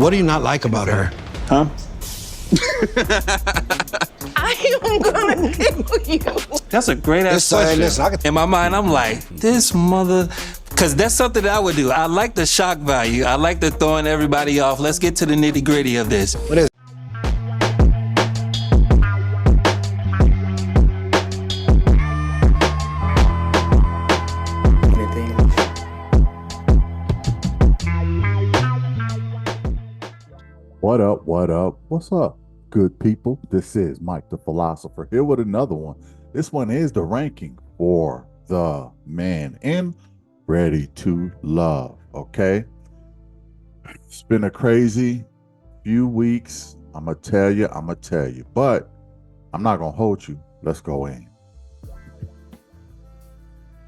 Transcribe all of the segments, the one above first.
What do you not like about her? Huh? I am gonna kill you. That's a great ass question. In my mind, I'm like, this mother, because that's something that I would do. I like the shock value. I like the throwing everybody off. Let's get to the nitty gritty of this. What is What up? What up? What's up, good people? This is Mike the Philosopher here with another one. This one is the ranking for the man in Ready to Love. Okay, it's been a crazy few weeks. I'm gonna tell you, but I'm not gonna hold you. Let's go in.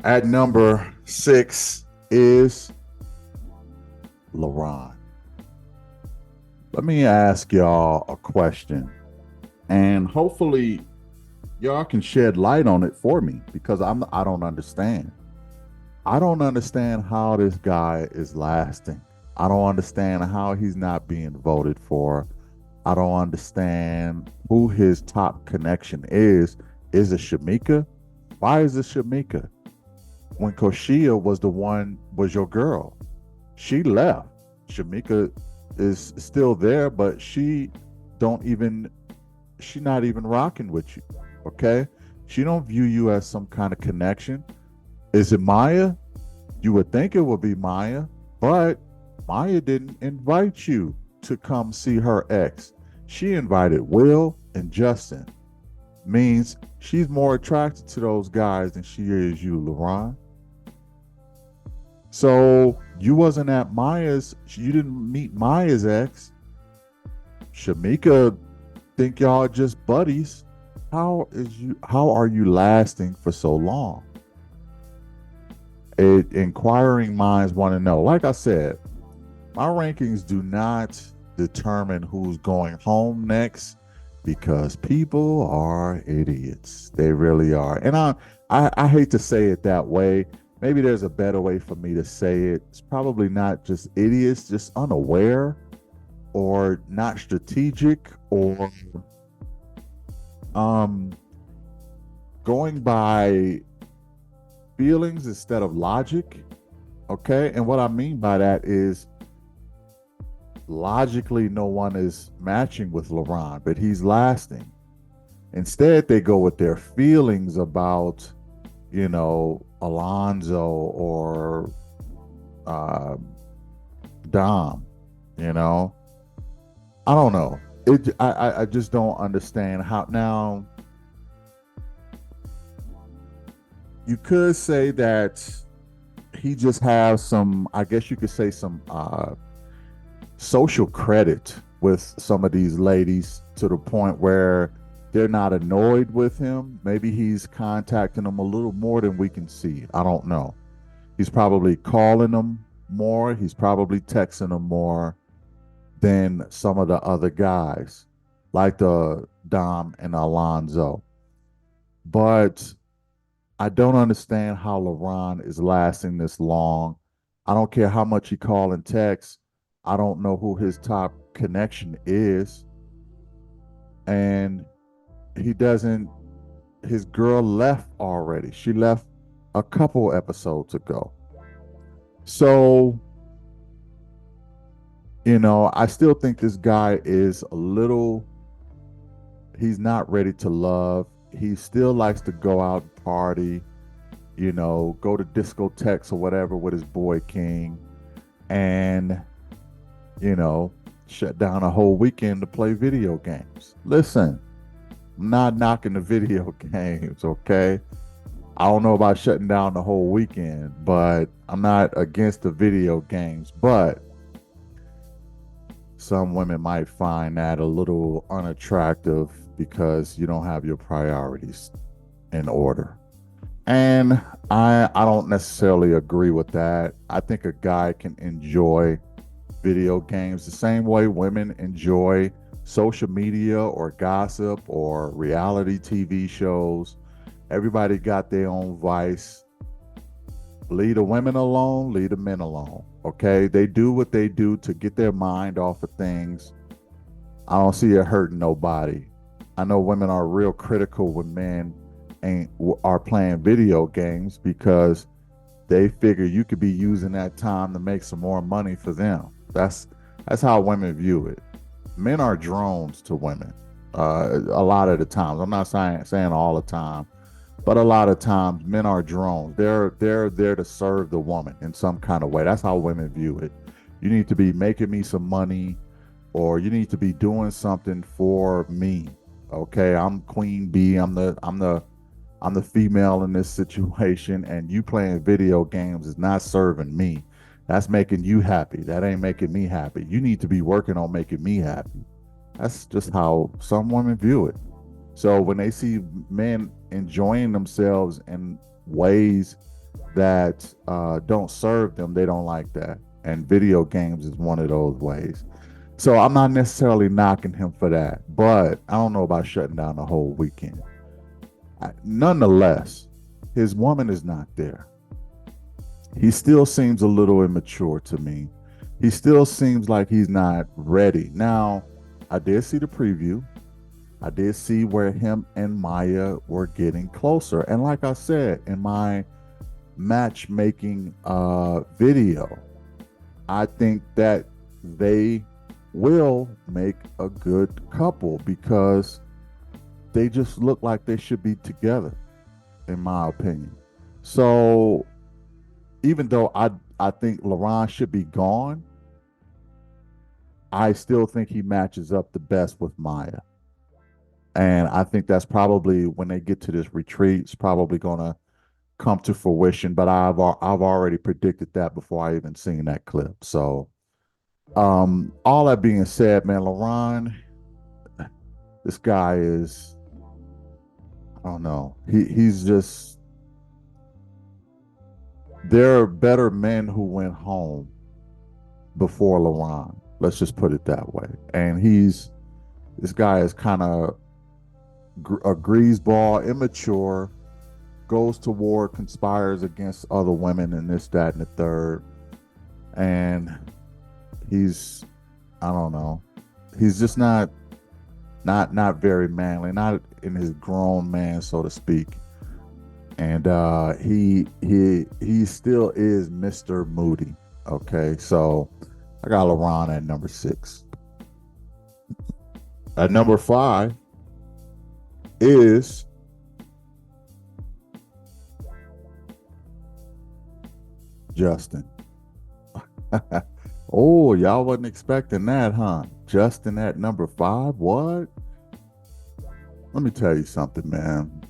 At number 6 is LaRon. Let me ask y'all a question, and hopefully y'all can shed light on it for me, because I don't understand. I don't understand how this guy is lasting. I don't understand how he's not being voted for. I don't understand who his top connection is. Is it Shamika? Why is it Shamika? When Koshia was your girl, she left. Shamika is still there, but she's not even rocking with you. Okay, she don't view you as some kind of connection. Is it Maya? You would think it would be Maya, but Maya didn't invite you to come see her ex. She invited Will and Justin. Means she's more attracted to those guys than she is you, LaRon. So you wasn't at Maya's, you didn't meet Maya's ex. Shamika think y'all are just buddies. How are you lasting for so long? Inquiring minds want to know. Like I said, my rankings do not determine who's going home next, because people are idiots. They really are. And I hate to say it that way. Maybe there's a better way for me to say it. It's probably not just idiots, just unaware or not strategic, or going by feelings instead of logic. Okay? And what I mean by that is, logically no one is matching with LaRon, but he's lasting. Instead, they go with their feelings about, Alonzo or Dom. I don't know. I just don't understand how. Now, you could say that he just has some, I guess you could say, some social credit with some of these ladies, to the point where they're not annoyed with him. Maybe he's contacting them a little more than we can see. I don't know. He's probably calling them more. He's probably texting them more than some of the other guys, like the Dom and Alonzo. But I don't understand how LaRon is lasting this long. I don't care how much he call and text. I don't know who his top connection is. And his girl left already. She left a couple episodes ago. So, I still think this guy is he's not ready to love. He still likes to go out and party, go to discotheques or whatever with his boy King, and, shut down a whole weekend to play video games. Listen, I'm not knocking the video games, okay? I don't know about shutting down the whole weekend, but I'm not against the video games. But some women might find that a little unattractive because you don't have your priorities in order. And I don't necessarily agree with that. I think a guy can enjoy video games the same way women enjoy social media or gossip or reality TV shows. Everybody got their own vice. Leave the women alone, leave the men alone. Okay. They do what they do to get their mind off of things. I don't see it hurting nobody. I know women are real critical when men are playing video games because they figure you could be using that time to make some more money for them. That's how women view it. Men are drones to women. A lot of the times, I'm not saying all the time, but a lot of times men are drones. They're there to serve the woman in some kind of way. That's how women view it. You need to be making me some money, or you need to be doing something for me. Okay, I'm queen bee. I'm the female in this situation, and you playing video games is not serving me. That's making you happy. That ain't making me happy. You need to be working on making me happy. That's just how some women view it. So when they see men enjoying themselves in ways that don't serve them, they don't like that. And video games is one of those ways. So I'm not necessarily knocking him for that, but I don't know about shutting down the whole weekend. Nonetheless, his woman is not there. He still seems a little immature to me. He still seems like he's not ready. Now, I did see the preview. I did see where him and Maya were getting closer. And like I said, in my matchmaking video, I think that they will make a good couple because they just look like they should be together, in my opinion. So even though I think LaRon should be gone, I still think he matches up the best with Maya. And I think that's probably, when they get to this retreat, it's probably going to come to fruition. But I've already predicted that before I even seen that clip. So all that being said, man, LaRon, this guy is, I don't know. He's just, there are better men who went home before LaRon. Let's just put it that way. And this guy is kind of a greaseball, immature, goes to war, conspires against other women and this, that, and the third. And he's, I don't know. He's just not very manly, not in his grown man, so to speak. And he still is Mr. Moody. Okay, so I got LaRon at number 6. At number 5 is Justin. Oh, y'all wasn't expecting that, huh? Justin at number 5? What? Let me tell you something, man.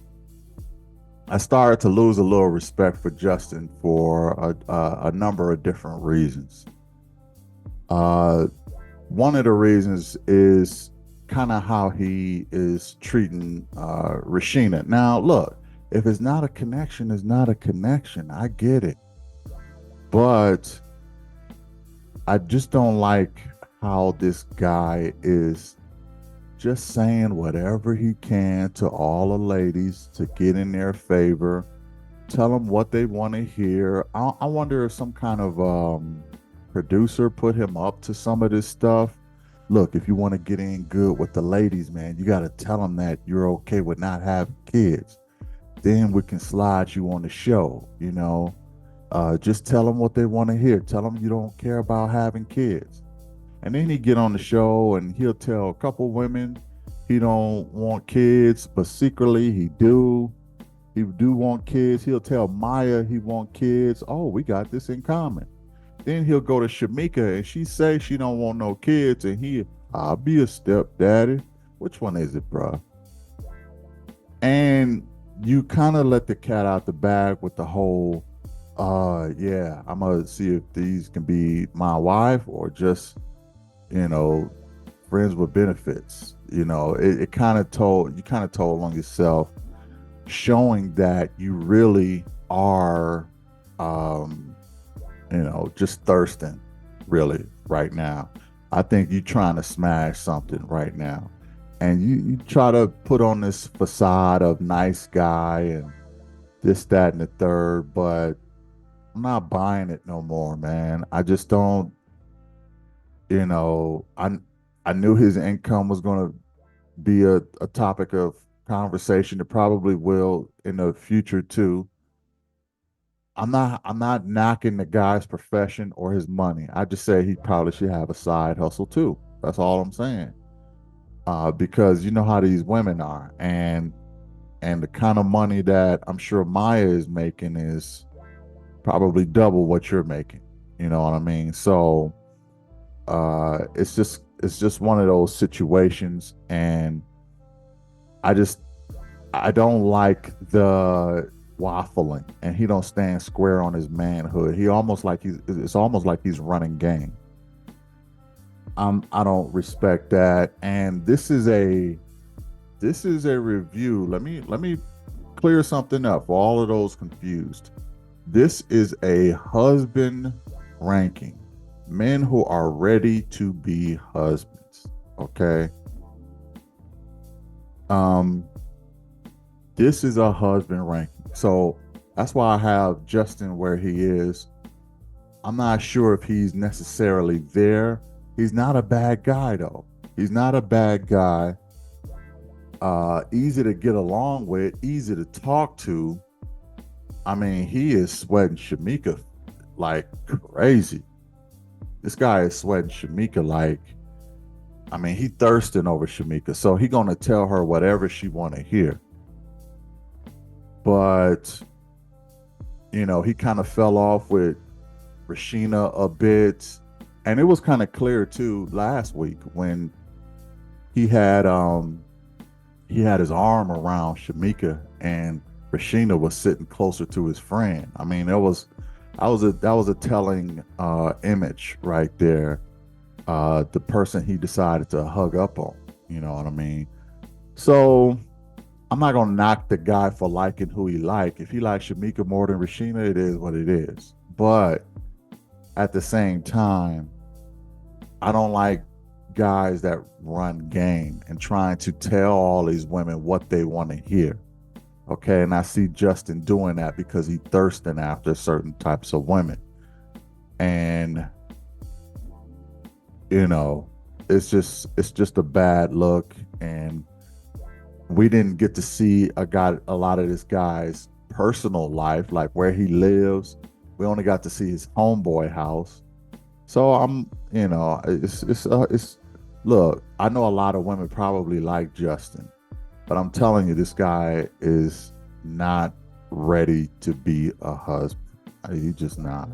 I started to lose a little respect for Justin for a number of different reasons. One of the reasons is kind of how he is treating Rashina. Now, look, if it's not a connection, it's not a connection. I get it. But I just don't like how this guy is just saying whatever he can to all the ladies to get in their favor, tell them what they want to hear. I wonder if some kind of producer put him up to some of this stuff. Look, if you want to get in good with the ladies, man, you got to tell them that you're okay with not having kids. Then we can slide you on the show, you know. Just tell them what they want to hear. Tell them you don't care about having kids. And then he get on the show and he'll tell a couple women he don't want kids, but secretly he do. He do want kids. He'll tell Maya he want kids. Oh, we got this in common. Then he'll go to Shamika and she say she don't want no kids, and I'll be a stepdaddy. Which one is it, bruh? And you kind of let the cat out the bag with the whole, yeah, I'm gonna see if these can be my wife or just, you know, friends with benefits. You know, you kind of told on yourself, showing that you really are, you know, just thirsting really right now. I think you're trying to smash something right now. And you try to put on this facade of nice guy and this, that, and the third, but I'm not buying it no more, man. I just don't, you know, I knew his income was gonna be a topic of conversation. It probably will in the future too. I'm not knocking the guy's profession or his money. I just say he probably should have a side hustle too. That's all I'm saying. Because you know how these women are, and the kind of money that I'm sure Maya is making is probably double what you're making. You know what I mean? So it's just one of those situations, and I just I don't like the waffling, and he don't stand square on his manhood. He almost like it's almost like he's running game. I don't respect that. And this is a review. Let me clear something up for all of those confused. This is a husband ranking. Men who are ready to be husbands. Okay. Um this is a husband ranking. So that's why I have Justin where he is. I'm not sure if he's necessarily there. He's not a bad guy though. He's not a bad guy. Easy to get along with, easy to talk to. I mean, he is sweating Shamika like crazy. This guy is sweating Shamika like, I mean, he thirsting over Shamika. So he gonna tell her whatever she wanna hear. But, he kind of fell off with Rashina a bit. And it was kind of clear too last week when he had his arm around Shamika and Rashina was sitting closer to his friend. I mean, that was a telling image right there. The person he decided to hug up on, you know what I mean? So I'm not gonna knock the guy for liking who he like. If he likes Shamika more than Rashina, it is what it is. But at the same time, I don't like guys that run game and trying to tell all these women what they want to hear. Okay, and I see Justin doing that because he's thirsting after certain types of women. And it's just a bad look. And we didn't get to see a lot of this guy's personal life, like where he lives. We only got to see his homeboy house. So it's look, I know a lot of women probably like Justin, but I'm telling you, this guy is not ready to be a husband. He's just not.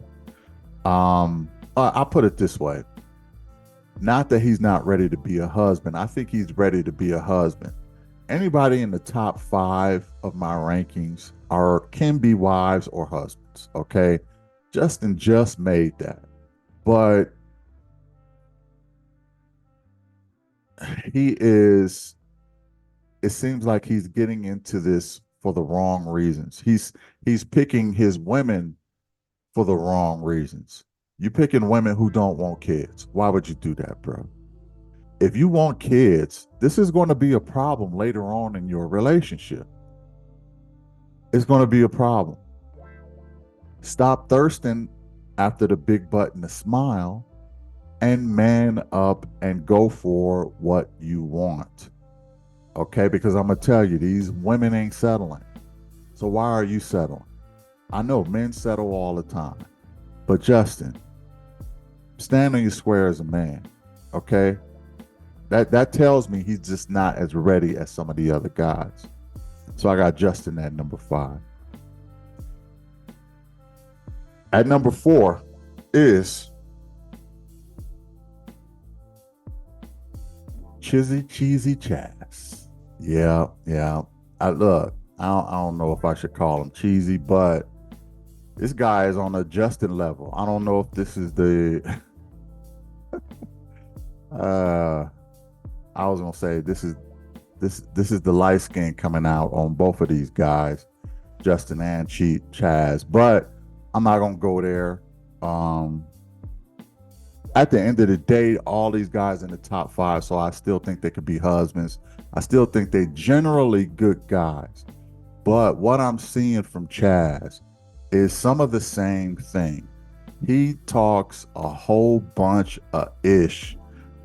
I'll put it this way. Not that he's not ready to be a husband. I think he's ready to be a husband. Anybody in the top 5 of my rankings can be wives or husbands. Okay. Justin just made that. But it seems like he's getting into this for the wrong reasons. He's picking his women for the wrong reasons. You picking women who don't want kids. Why would you do that, bro? If you want kids, this is going to be a problem later on in your relationship. It's going to be a problem. Stop thirsting after the big butt and the smile and man up and go for what you want. Okay? Because I'm going to tell you, these women ain't settling. So why are you settling? I know men settle all the time. But Justin, stand on your square as a man. Okay? That tells me he's just not as ready as some of the other guys. So I got Justin at number 5. At number 4 is Cheesy Chaz. Yeah. I don't know if I should call him cheesy, but this guy is on a Justin level. I don't know if this is the I was gonna say this is the light skin coming out on both of these guys, Justin and Chaz. But I'm not gonna go there. At the end of the day, all these guys in the top 5, so I still think they could be husbands. I still think they generally good guys. But what I'm seeing from Chaz is some of the same thing. He talks a whole bunch of ish,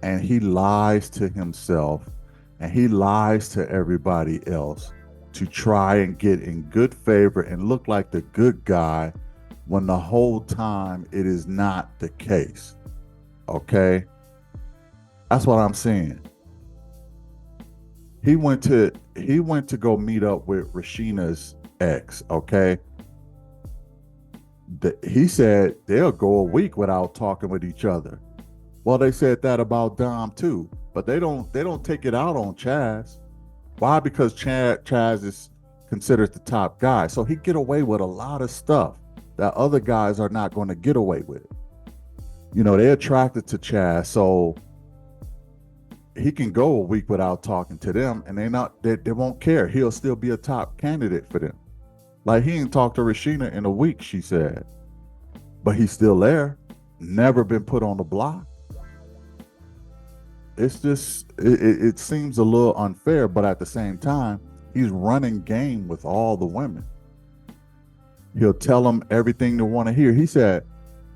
and he lies to himself and he lies to everybody else to try and get in good favor and look like the good guy when the whole time it is not the case. Okay? That's what I'm saying. He went to go meet up with Rasheena's ex, okay? He said they'll go a week without talking with each other. Well, they said that about Dom too, but they don't take it out on Chaz. Why? Because Chaz is considered the top guy, so he get away with a lot of stuff that other guys are not going to get away with. You know, they're attracted to Chaz, so he can go a week without talking to them, and they won't care. He'll still be a top candidate for them. Like, he ain't talked to Rasheena in a week, she said. But he's still there. Never been put on the block. It's just, it seems a little unfair, but at the same time, he's running game with all the women. He'll tell them everything they want to hear. He said,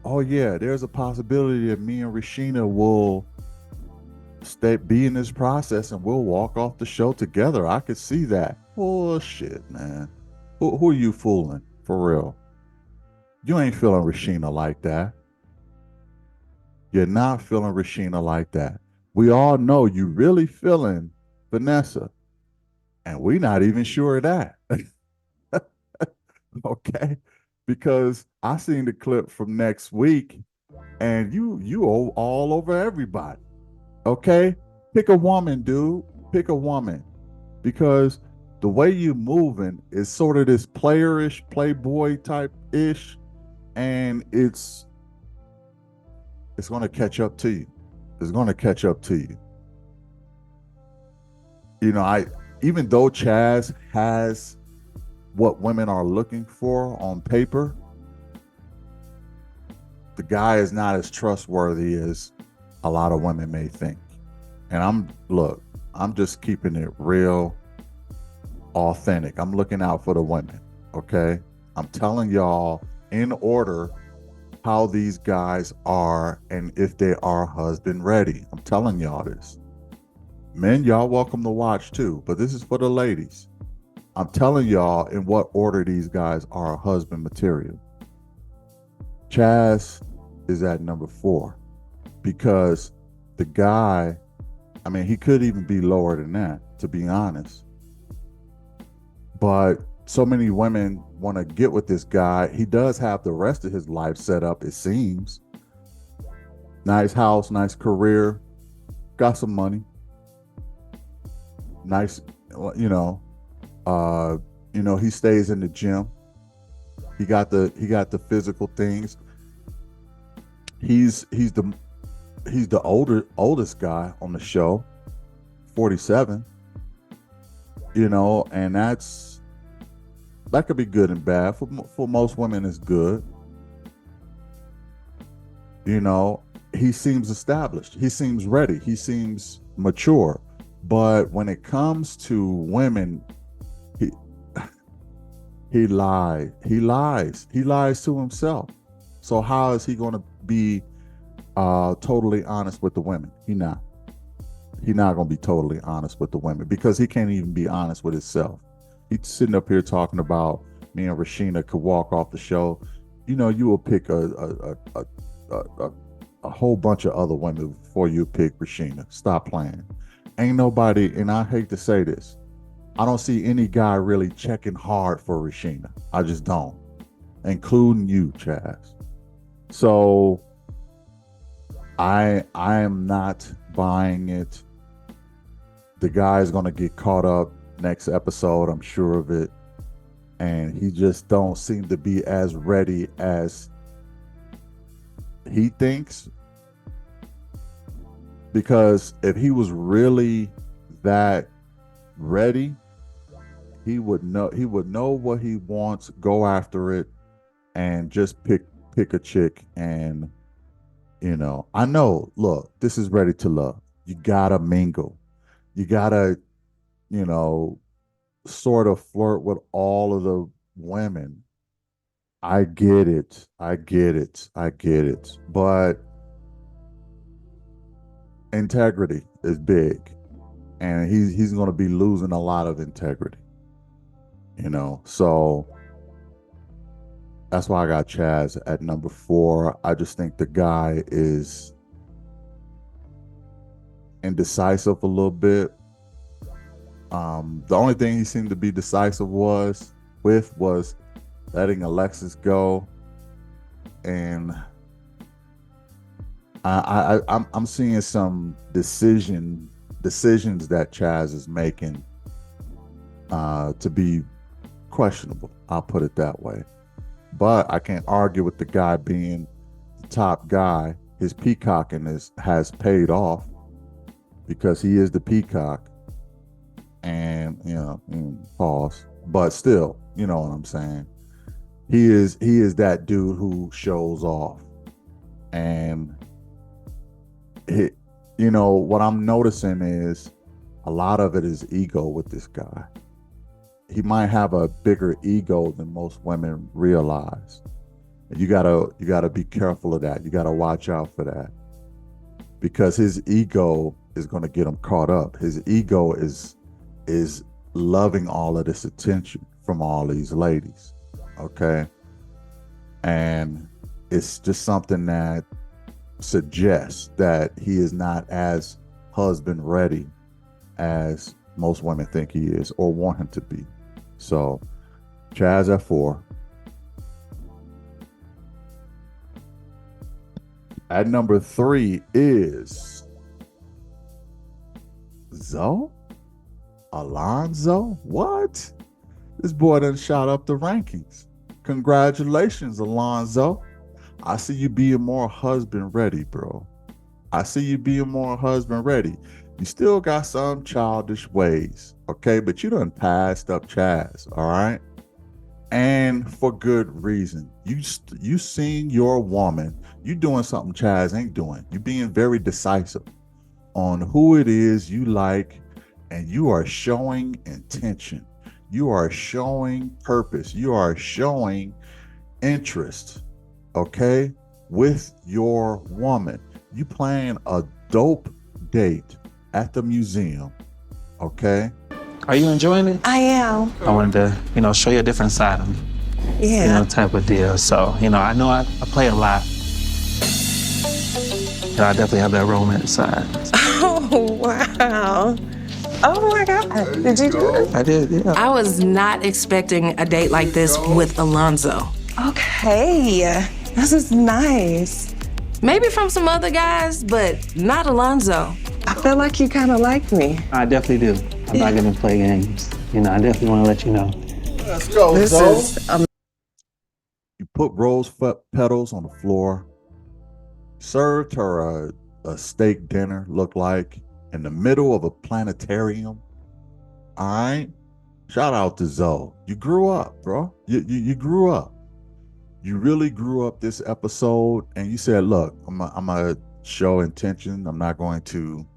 oh yeah, there's a possibility that me and Rasheena will be in this process and we'll walk off the show together. I could see that. Bullshit, man. Who are you fooling? For real. You ain't feeling Rasheena like that. You're not feeling Rasheena like that. We all know you really feeling Vanessa. And we're not even sure of that. Okay? Because I seen the clip from next week and you all over everybody. Okay? Pick a woman, dude. Pick a woman. Because the way you moving is sort of this playerish, playboy type-ish, and it's going to catch up to you. It's going to catch up to you. You know, even though Chaz has what women are looking for on paper, the guy is not as trustworthy as a lot of women may think. And I'm just keeping it real authentic. I'm looking out for the women, okay? I'm telling y'all in order how these guys are and if they are husband ready. I'm telling y'all this. Men, y'all welcome to watch too, but this is for the ladies. I'm telling y'all in what order these guys are husband material. Chaz is at number 4 because the guy, I mean, he could even be lower than that, to be honest. But so many women want to get with this guy. He does have the rest of his life set up, it seems. Nice house, nice career, got some money. Nice, he stays in the gym. He got the physical things. He's the oldest guy on the show, 47. And that could be good and bad. For most women, it's good. He seems established. He seems ready. He seems mature. But when it comes to women, he lies. He lies to himself. So how is he going to be totally honest with the women? He's not going to be totally honest with the women because he can't even be honest with himself. He's sitting up here talking about me and Rasheena could walk off the show. You will pick a whole bunch of other women before you pick Rasheena. Stop playing. Ain't nobody, and I hate to say this, I don't see any guy really checking hard for Rasheena. I just don't, including you, Chaz. So I am not buying it. The guy is going to get caught up next episode, I'm sure of it. And he just don't seem to be as ready as he thinks. Because if he was really that ready, he would know what he wants, go after it, and just pick a chick. And I know, look, this is Ready to Love. You gotta mingle. You gotta, sort of flirt with all of the women. I get it. I get it. I get it. But integrity is big, and he's going to be losing a lot of integrity. So that's why I got Chaz at number 4. I just think the guy is indecisive a little bit. The only thing he seemed to be decisive was letting Alexis go, and I'm seeing some decisions that Chaz is making to be questionable. I'll put it that way. But I can't argue with the guy being the top guy. His peacocking has paid off because he is the peacock. And pause. But still, you know what I'm saying. He is that dude who shows off. And what I'm noticing is a lot of it is ego with this guy. He might have a bigger ego than most women realize. And you gotta be careful of that. You gotta watch out for that, because his ego is going to get him caught up. His ego is loving all of this attention from all these ladies. Okay, and it's just something that suggests that he is not as husband ready as most women think he is or want him to be. So Chaz at 4. At number 3 is Alonzo. What? This boy done shot up the rankings. Congratulations, Alonzo. I see you being more husband ready, bro. I see you being more husband ready. You still got some childish ways, okay? But you done passed up Chaz, all right? And for good reason. You seen your woman. You doing something Chaz ain't doing. You being very decisive on who it is you like, and you are showing intention. You are showing purpose. You are showing interest, okay, with your woman. You plan a dope date at the museum, okay? Are you enjoying it? I am. I wanted to, show you a different side of me. Yeah. Type of deal. So, I know I play a lot. And I definitely have that romance side. Oh, wow. Oh my God. Did you do it? I did, yeah. I was not expecting a date like this with Alonzo. Okay. This is nice. Maybe from some other guys, but not Alonzo. I feel like you kind of like me. I definitely do. I'm not gonna play games. I definitely want to let you know. Let's go, This is You put rose petals on the floor, served her a steak dinner, looked like, in the middle of a planetarium. All right? Shout out to Zoe. You grew up, bro. You grew up. You really grew up this episode, and you said, look, I'm going to show intention. I'm not going to,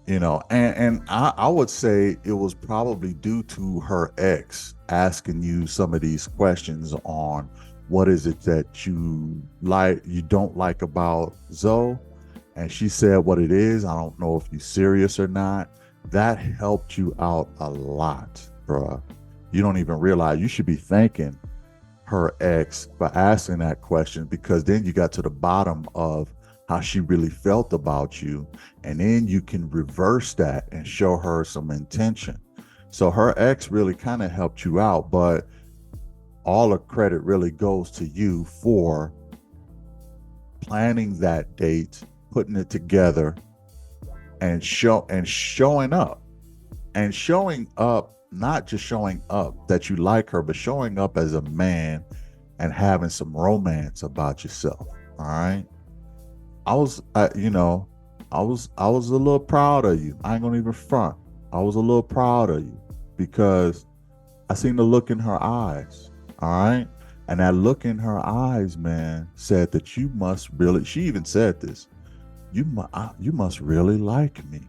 and I would say it was probably due to her ex asking you some of these questions on what is it that you don't like about Zoe. And she said what it is. I don't know if you're serious or not. That helped you out a lot, bruh. You don't even realize. You should be thanking her ex for asking that question, because then you got to the bottom of how she really felt about you. And then you can reverse that and show her some intention. So her ex really kind of helped you out, but all the credit really goes to you for planning that date, putting it together, and showing up, not just showing up that you like her, but showing up as a man and having some romance about yourself. All right. I was a little proud of you. I ain't gonna even front. I was a little proud of you because I seen the look in her eyes. All right. And that look in her eyes, man, said that you must really, she even said this, you must really like me.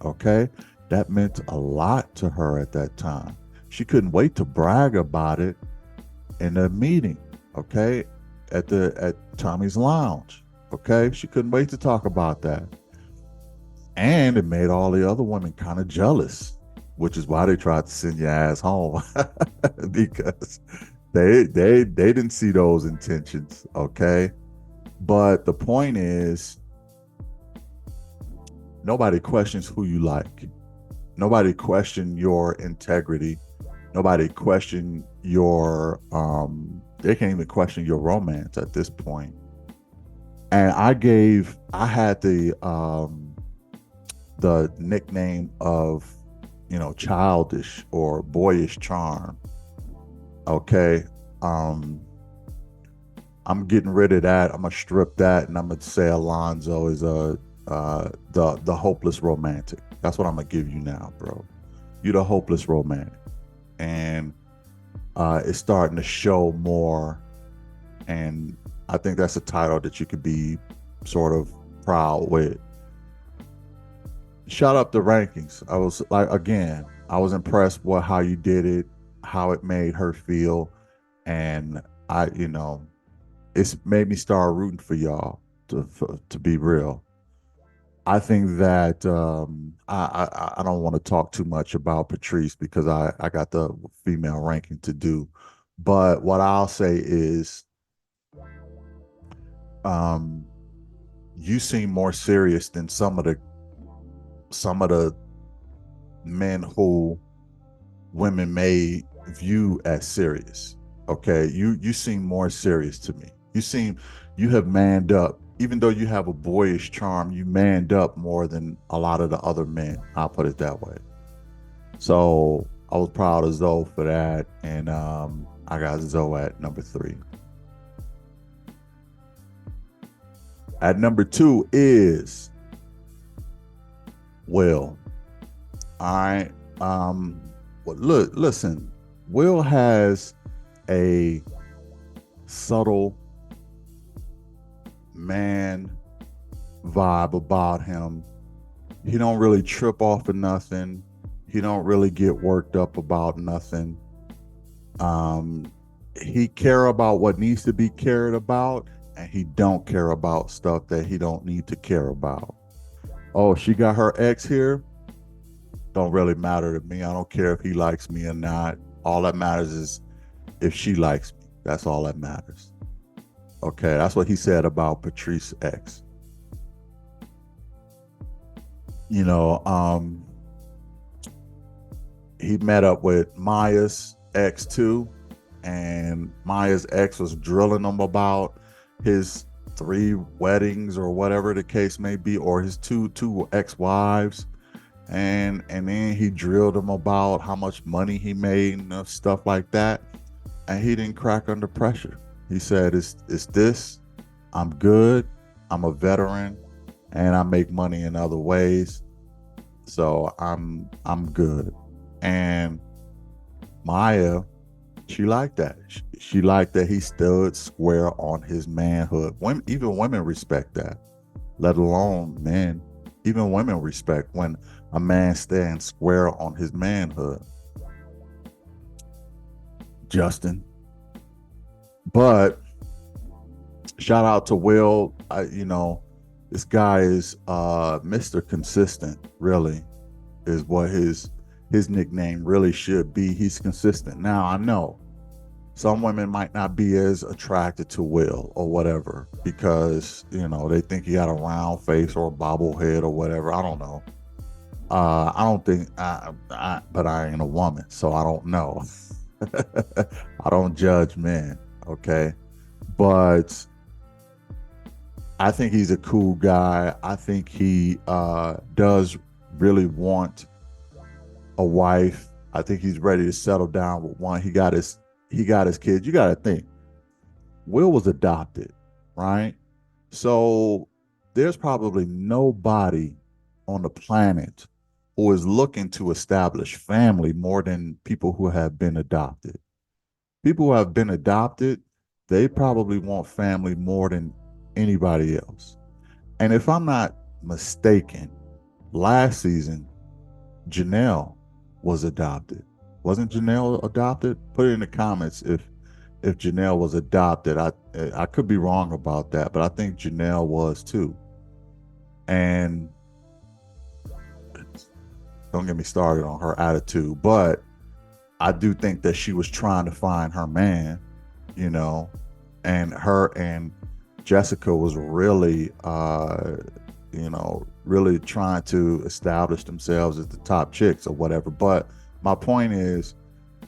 Okay. That meant a lot to her at that time. She couldn't wait to brag about it in a meeting. okay, at Tommy's Lounge. Okay, she couldn't wait to talk about that. And it made all the other women kind of jealous, which is why they tried to send your ass home because they didn't see those intentions, okay? But the point is, nobody questions who you like. Nobody question your integrity. Nobody question your they can't even question your romance at this point. And I had the nickname of, childish or boyish charm. Okay. I'm getting rid of that. I'm gonna strip that, and I'm gonna say Alonzo is the hopeless romantic. That's what I'm gonna give you now, bro. You're the hopeless romantic, and it's starting to show more. And I think that's a title that you could be sort of proud with. Shut up the rankings. I was impressed with how you did it, how it made her feel, and it's made me start rooting for y'all. To be real, I think that I don't want to talk too much about Patrice because I got the female ranking to do, but what I'll say is, you seem more serious than some of the men who women may view as serious. Okay, you seem more serious to me. You have manned up. Even though you have a boyish charm, you manned up more than a lot of the other men. I'll put it that way. So I was proud of Zoe for that, and I got Zoe at number 3. At number 2 is Will. All right. Well, listen. Will has a subtle man vibe about him. He don't really trip off of nothing. He don't really get worked up about nothing. He care about what needs to be cared about, and he don't care about stuff that he don't need to care about. Oh, she got her ex here? Don't really matter to me. I don't care if he likes me or not. All that matters is if she likes me. That's all that matters. Okay, that's what he said about Patrice's ex. He met up with Maya's ex too, and Maya's ex was drilling him about his 3 weddings or whatever the case may be, or his two ex-wives, and then he drilled him about how much money he made and stuff like that, and he didn't crack under pressure. He said, it's this, I'm good, I'm a veteran, and I make money in other ways, so I'm good. And Maya, she liked that. She liked that he stood square on his manhood. Even women respect that, let alone men. Even women respect when a man stands square on his manhood. Justin. But shout out to Will. This guy is Mr. Consistent, really, is what his nickname really should be. He's consistent. Now, I know some women might not be as attracted to Will or whatever because, they think he got a round face or a bobblehead or whatever. I don't know. I don't think, but I ain't a woman, so I don't know. I don't judge men, okay? But I think he's a cool guy. I think he does really want a wife. I think he's ready to settle down with one. He got his kids. You got to think, Will was adopted, right? So there's probably nobody on the planet who is looking to establish family more than people who have been adopted. People who have been adopted, they probably want family more than anybody else. And if I'm not mistaken, last season, Janelle was adopted. Wasn't Janelle adopted? Put it in the comments if Janelle was adopted. I could be wrong about that, but I think Janelle was too. And don't get me started on her attitude, but I do think that she was trying to find her man, you know, and her and Jessica was really, really trying to establish themselves as the top chicks or whatever. But my point is,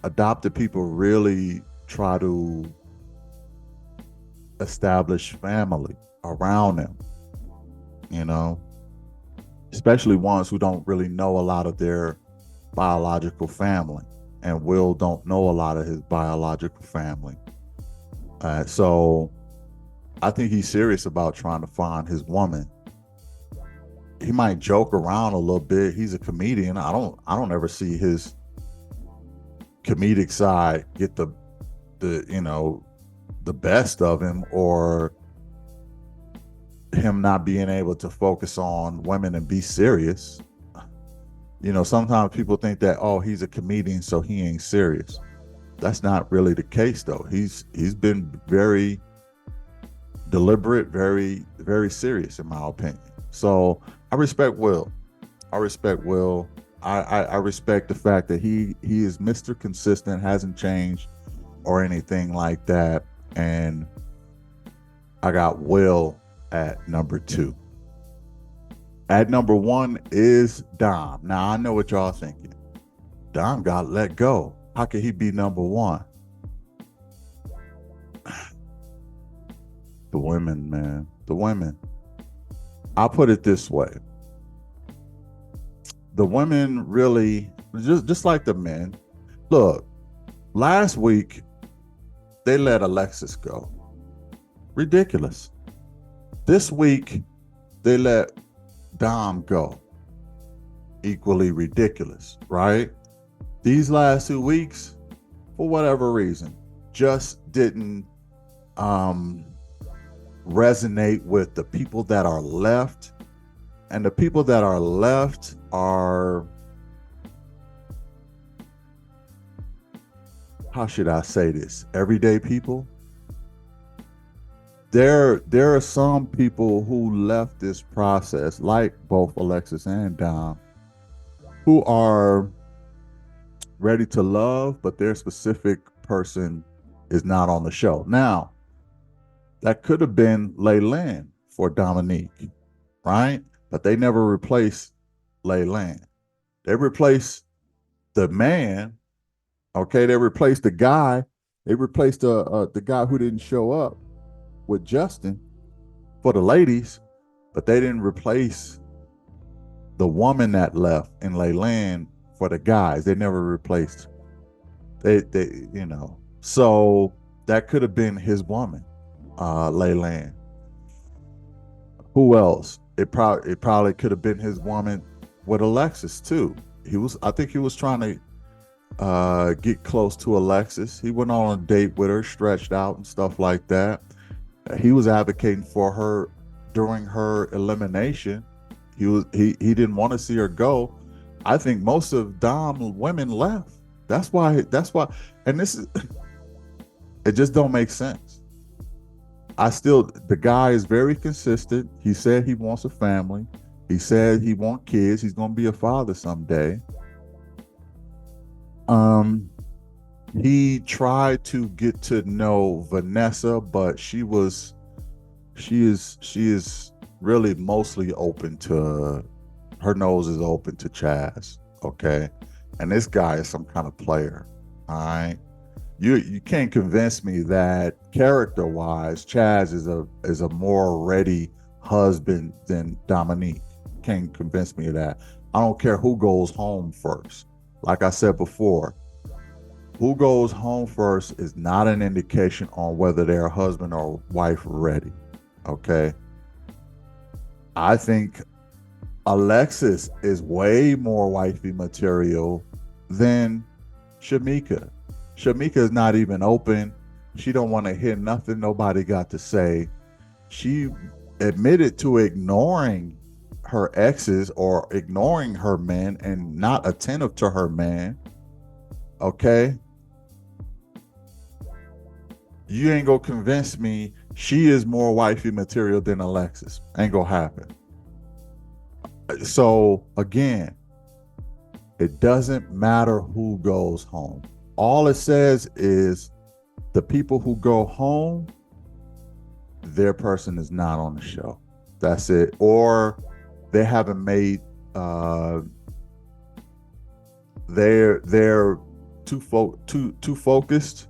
adopted people really try to establish family around them, you know, especially ones who don't really know a lot of their biological family. And Will don't know a lot of his biological family. So I think he's serious about trying to find his woman. He might joke around a little bit. He's a comedian. I don't ever see his comedic side get the best of him, or him not being able to focus on women and be serious. You know, sometimes people think that, oh, he's a comedian, so he ain't serious. That's not really the case, though. He's been very deliberate, very, very serious, in my opinion. So I respect Will. I respect the fact that he is Mr. Consistent, hasn't changed or anything like that. And I got Will at number 2. At number 1 is Dom. Now, I know what y'all thinking. Dom got let go. How could he be number 1? The women, man. The women. I'll put it this way. The women really, just like the men. Look, last week, they let Alexis go. Ridiculous. This week, they let Dom go. Equally ridiculous, right? These last 2 weeks, for whatever reason, just didn't resonate with the people that are left. And the people that are left are, how should I say this? Everyday people. There are some people who left this process, like both Alexis and Dom, who are ready to love, but their specific person is not on the show. Now, that could have been Laylan for Dominique, right? But they never replaced Laylan. They replaced the man, okay? They replaced the guy. They replaced the guy who didn't show up with Justin for the ladies, but they didn't replace the woman that left in Laylan for the guys. They never replaced. They so that could have been his woman, Laylan. Who else? It probably could have been his woman with Alexis too. I think he was trying to get close to Alexis. He went on a date with her, stretched out and stuff like that. He was advocating for her during her elimination. He didn't want to see her go. I think most of Dom's women left. That's why, and this is, it just don't make sense. The guy is very consistent. He said he wants a family. He said he wants kids. He's going to be a father someday. He tried to get to know Vanessa, but she is really mostly open to, her nose is open to Chaz, okay? And this guy is some kind of player, all right? You can't convince me that character-wise, Chaz is a more ready husband than Dominique. Can't convince me of that. I don't care who goes home first. Like I said before, who goes home first is not an indication on whether they're husband or wife ready, okay? I think Alexis is way more wifey material than Shamika. Shamika is not even open. She don't want to hear nothing nobody got to say. She admitted to ignoring her exes or ignoring her man and not attentive to her man, okay? You ain't gonna convince me she is more wifey material than Alexis. Ain't gonna happen. So again, it doesn't matter who goes home. All it says is the people who go home, their person is not on the show. That's it. Or they haven't made they're too focused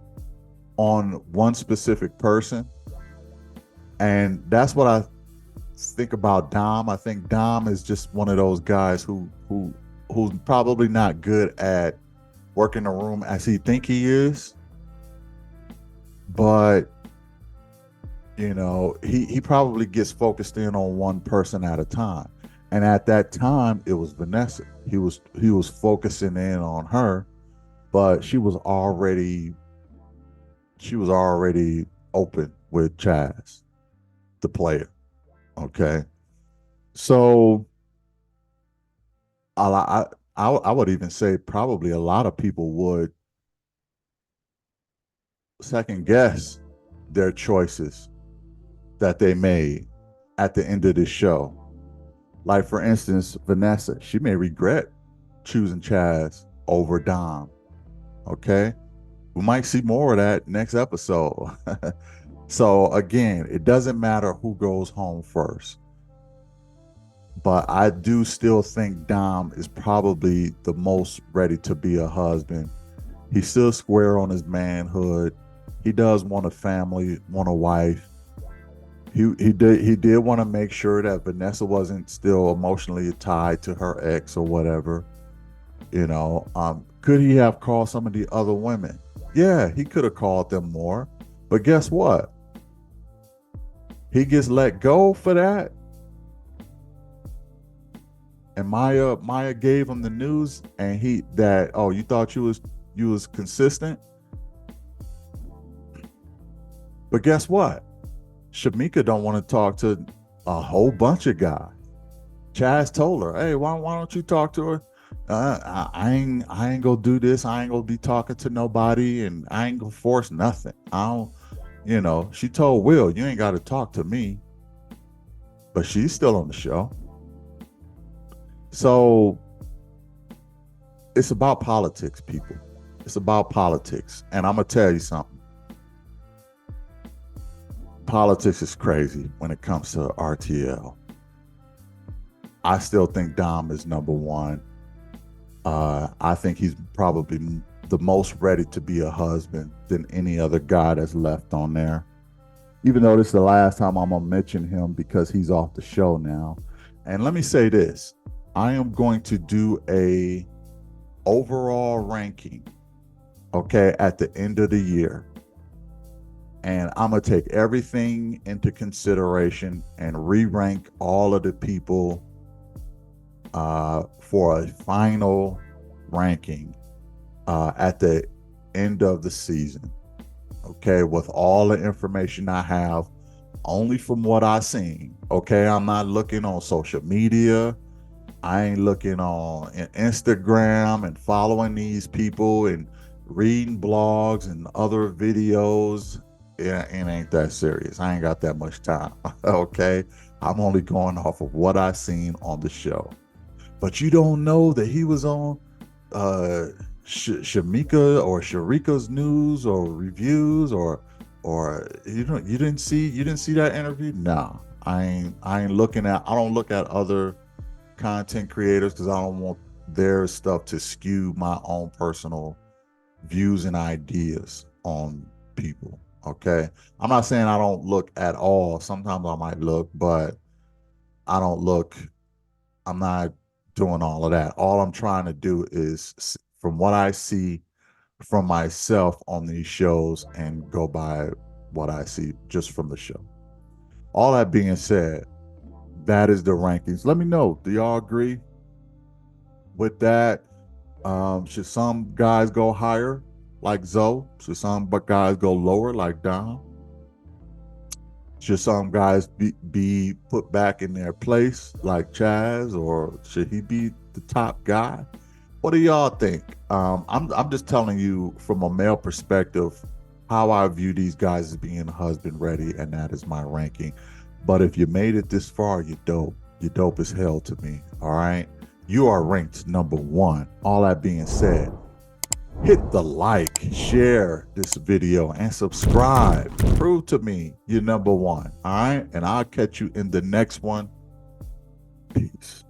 on one specific person. And that's what I think about Dom. I think Dom is just one of those guys who's probably not good at working the room as he think he is. But you know, he probably gets focused in on one person at a time. And at that time, it was Vanessa. He was focusing in on her, but she was already open with Chaz, the player. Okay, so I would even say probably a lot of people would second guess their choices that they made at the end of this show. Like, for instance, Vanessa, she may regret choosing Chaz over Dom. Okay, we might see more of that next episode. So again, it doesn't matter who goes home first, but I do still think Dom is probably the most ready to be a husband. He's still square on his manhood. He does want a family, want a wife. He did want to make sure that Vanessa wasn't still emotionally tied to her ex or whatever. You know, could he have called some of the other women? Yeah, he could have called them more. But guess what? He gets let go for that. And Maya gave him the news, and you thought you was consistent. But guess what? Shamika don't want to talk to a whole bunch of guys. Chaz told her, "Hey, why don't you talk to her? I ain't gonna do this. I ain't gonna be talking to nobody, and I ain't gonna force nothing. I don't, you know." She told Will, "You ain't got to talk to me," but she's still on the show. So it's about politics, people. It's about politics, and I'm gonna tell you something. Politics is crazy when it comes to RTL. I still think Dom is number one. I think he's probably the most ready to be a husband than any other guy that's left on there. Even though this is the last time I'm gonna mention him because he's off the show now. And let me say this. I am going to do a overall ranking, okay, at the end of the year. And I'm going to take everything into consideration and re-rank all of the people for a final ranking at the end of the season. Okay, with all the information I have, only from what I've seen. Okay, I'm not looking on social media. I ain't looking on Instagram and following these people and reading blogs and other videos. It ain't that serious. I ain't got that much time. Okay, I'm only going off of what I seen on the show. But you don't know that he was on Shamika or Sharika's news or reviews or you didn't see that interview? No, I ain't looking at. I don't look at other content creators because I don't want their stuff to skew my own personal views and ideas on people. Okay, I'm not saying I don't look at all. Sometimes I might look, but I don't look. I'm not doing all of that. All I'm trying to do is, from what I see from myself on these shows, and go by what I see just from the show. All that being said, that is the rankings. Let me know. Do y'all agree with that? Should some guys go higher, like Zoe? Should some guys go lower, like Dom? Should some guys be put back in their place, like Chaz, or should he be the top guy? What do y'all think? I'm just telling you from a male perspective. how I view these guys as being husband ready, and that is my ranking. But if you made it this far, you're dope. You're dope as hell to me. All right. You are ranked number 1. All that being said, hit the like, share this video, and subscribe. Prove to me you're number 1. All right. And I'll catch you in the next one. Peace.